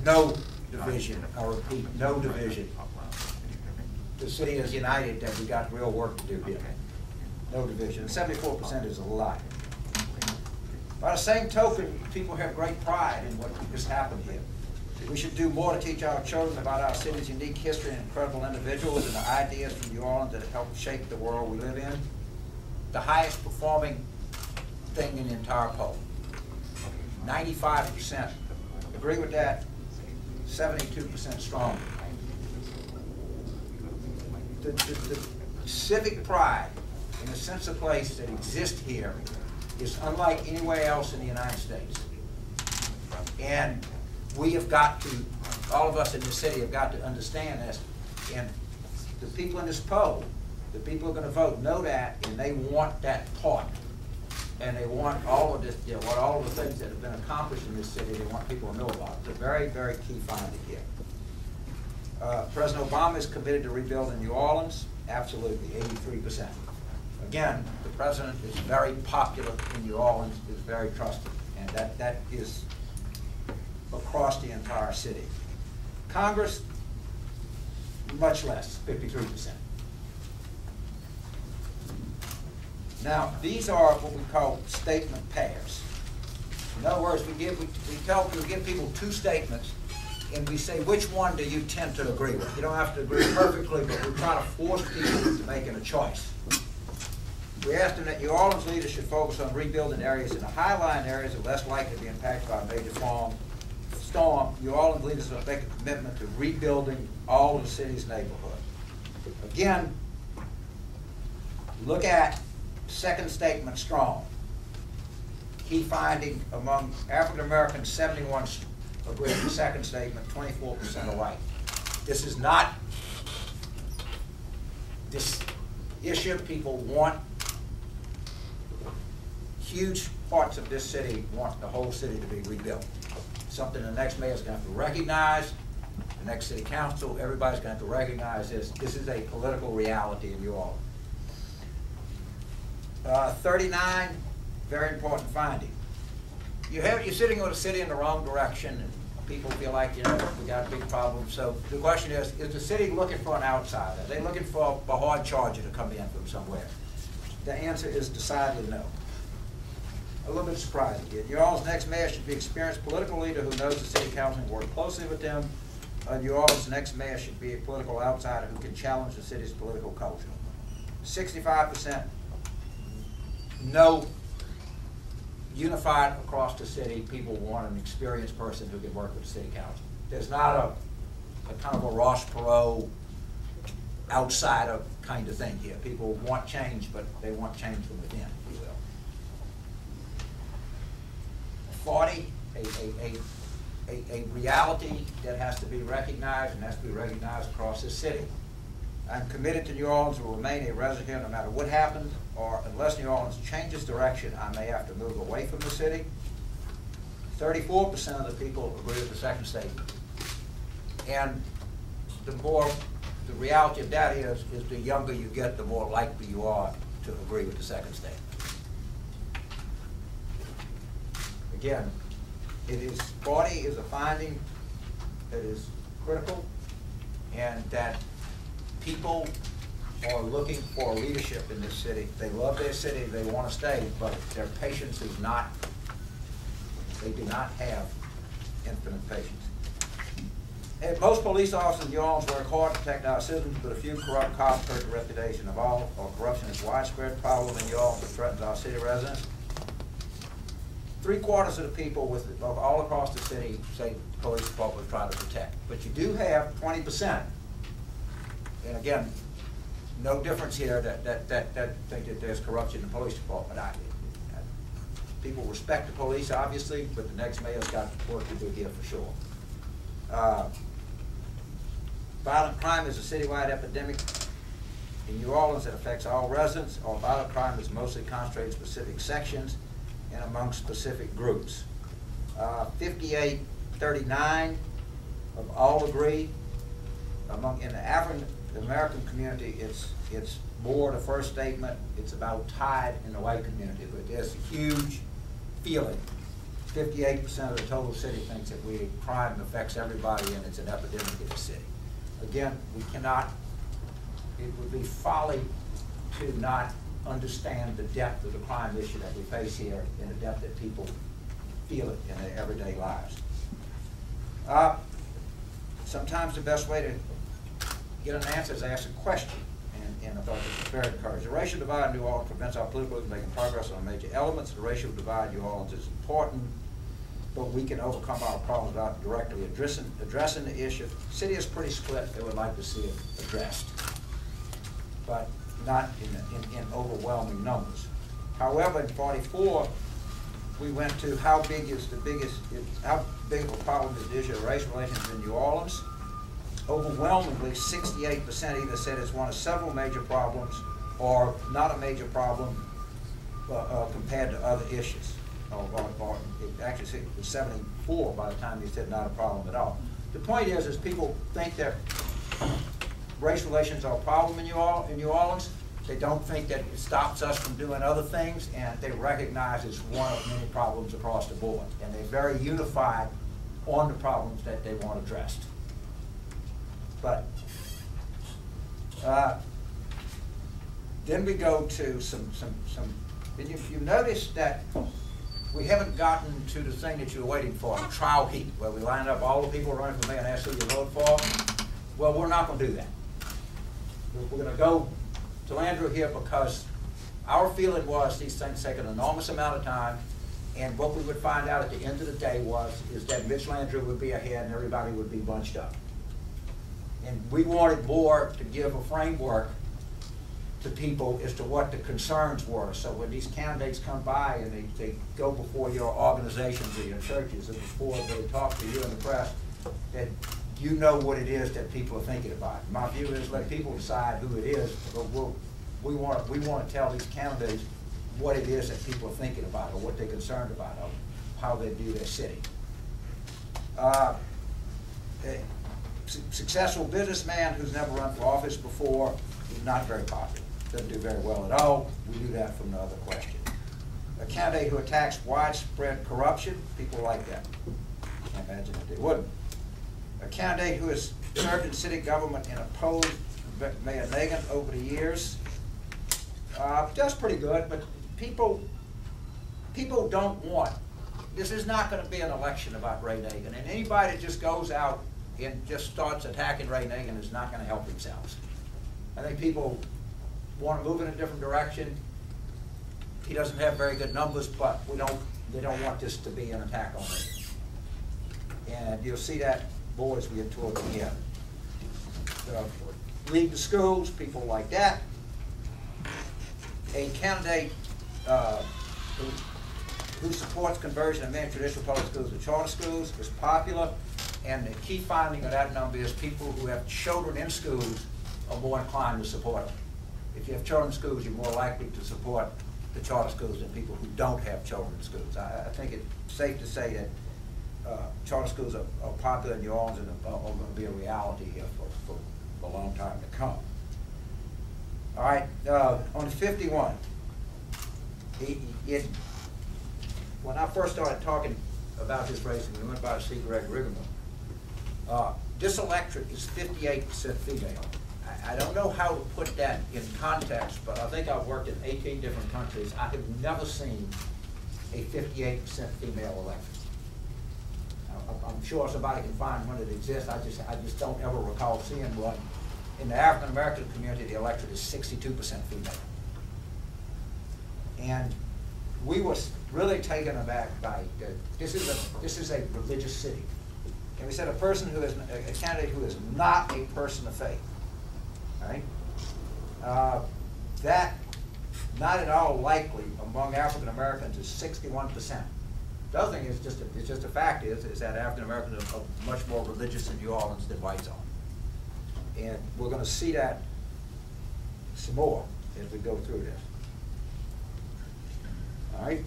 no division. I repeat, no division. The city is united that we got real work to do here. No division. 74% is a lot. By the same token, people have great pride in what has happened here. We should do more to teach our children about our city's unique history and incredible individuals and the ideas from New Orleans that help shape the world we live in. The highest performing thing in the entire poll. 95% agree with that, 72% strong. The civic pride and the sense of place that exists here is unlike anywhere else in the United States. And we have got to, all of us in this city have got to understand this. And the people in this poll, the people who are going to vote know that, and they want that taught. And they want all of this, you know, what all of the things that have been accomplished in this city, they want people to know about. It's a very, very key finding here. President Obama is committed to rebuilding New Orleans. Absolutely, 83%. Again, the president is very popular in New Orleans, is very trusted, and that is across the entire city. Congress, much less, 53%. Now, these are what we call statement pairs. In other words, we give people two statements, and we say, which one do you tend to agree with? You don't have to agree perfectly, but we try to force people to making a choice. We asked them that New Orleans leaders should focus on rebuilding areas in the high-lying areas that are less likely to be impacted by a major storm. New Orleans leaders must make a commitment to rebuilding all of the city's neighborhoods. Again, look at second statement strong. Key finding among African Americans, 71 agree with the second statement, 24% are white. This is not this issue. People want huge parts of this city, want the whole city to be rebuilt. Something the next mayor is going to have to recognize, the next city council, everybody's going to have to recognize this. This is a political reality in New Orleans. 39, very important finding. You're sitting with a city in the wrong direction, and people feel like, you know, we got a big problem. So the question is the city looking for an outsider? Are they looking for a hard charger to come in from somewhere? The answer is decidedly no. A little bit surprising here. New Orleans' next mayor should be an experienced political leader who knows the city council and work closely with them. New Orleans' next mayor should be a political outsider who can challenge the city's political culture. 65% no, unified across the city. People want an experienced person who can work with the city council. There's not a kind of a Ross Perot outsider kind of thing here. People want change, but they want change from within, if you will. 40, a reality that has to be recognized, and has to be recognized across this city. I'm committed to New Orleans will remain a resident no matter what happens, or unless New Orleans changes direction, I may have to move away from the city. 34% of the people agree with the second statement. And the reality of that is the younger you get, the more likely you are to agree with the second statement. Again, 40 is a finding that is critical, and that people are looking for leadership in this city. They love their city, they want to stay, but their patience is not, they do not have infinite patience. And most police officers in New Orleans work hard to protect our citizens, but a few corrupt cops hurt the reputation of all, or corruption is a widespread problem in New Orleans that threatens our city residents. 3/4 of the people all across the city say the police department is trying to protect. But you do have 20%. And again, no difference here that think that there's corruption in the police department. People respect the police, obviously, but the next mayor's got work to do here for sure. Violent crime is a citywide epidemic in New Orleans that affects all residents. Or violent crime is mostly concentrated in specific sections and among specific groups. 58-39 of all agree. In the African American community, it's more the first statement. It's about tied in the white community, but there's a huge feeling 58% of the total city thinks that crime affects everybody and it's an epidemic in the city. Again, we cannot, it would be folly to not understand the depth of the crime issue that we face here and the depth that people feel it in their everyday lives. Sometimes the best way to get an answer is to ask a question, and I thought this was very encouraging. The racial divide in New Orleans prevents our political leaders making progress on major elements. The racial divide in New Orleans is important, but we can overcome our problems without directly addressing the issue. The city is pretty split. They would like to see it addressed, but not in overwhelming numbers. However, in '44, we went to how big of a problem is the issue of race relations in New Orleans. Overwhelmingly, 68% either said it's one of several major problems or not a major problem compared to other issues. Actually, it was 74 by the time you said not a problem at all. The point is people think that race relations are a problem in New Orleans. They don't think that it stops us from doing other things, and they recognize it's one of many problems across the board. And they're very unified on the problems that they want addressed. But then we go to some and you notice that we haven't gotten to the thing that you were waiting for, the trial heat, where we line up all the people running for mayor and ask who you vote for. Well, we're not going to do that. We're going to go to Andrew here because our feeling was these things take an enormous amount of time, and what we would find out at the end of the day is that Mitch Landrieu would be ahead and everybody would be bunched up. And we wanted more to give a framework to people as to what the concerns were. So when these candidates come by and they go before your organizations or your churches and before they talk to you in the press, that you know what it is that people are thinking about. My view is let people decide who it is, but we want to tell these candidates what it is that people are thinking about or what they're concerned about or how they view their city. Successful businessman who's never run for office before is not very popular. Doesn't do very well at all. We do that from the other question. A candidate who attacks widespread corruption, people like that. Can't imagine that they wouldn't. A candidate who has served in city government and opposed Mayor Nagin over the years, does pretty good, but people don't want. This is not going to be an election about Ray Nagin, and anybody that just goes out and just starts attacking Ray Nagin is not going to help themselves. I think people want to move in a different direction. He doesn't have very good numbers, but they don't want this to be an attack on him. And you'll see that more as we get toward the end. Lead the schools, people like that. A candidate who supports conversion of many traditional public schools to charter schools is popular. And the key finding of that number is people who have children in schools are more inclined to support them. If you have children in schools, you're more likely to support the charter schools than people who don't have children in schools. I think it's safe to say that charter schools are popular in New Orleans and are going to be a reality here for a long time to come. All right, on 51, when I first started talking about this race, and we went by to see Greg Riggleman, this electorate is 58% female. I don't know how to put that in context, but I think I've worked in 18 different countries. I have never seen a 58% female electorate. I'm sure somebody can find one that exists. I just don't ever recall seeing one. In the African American community, the electorate is 62% female. And we were really taken aback by this is a religious city. And we said a person who is a candidate who is not a person of faith. Right? That not at all likely among African Americans is 61%. The other thing is just a fact is that African Americans are much more religious in New Orleans than whites are. And we're going to see that some more as we go through this. All right?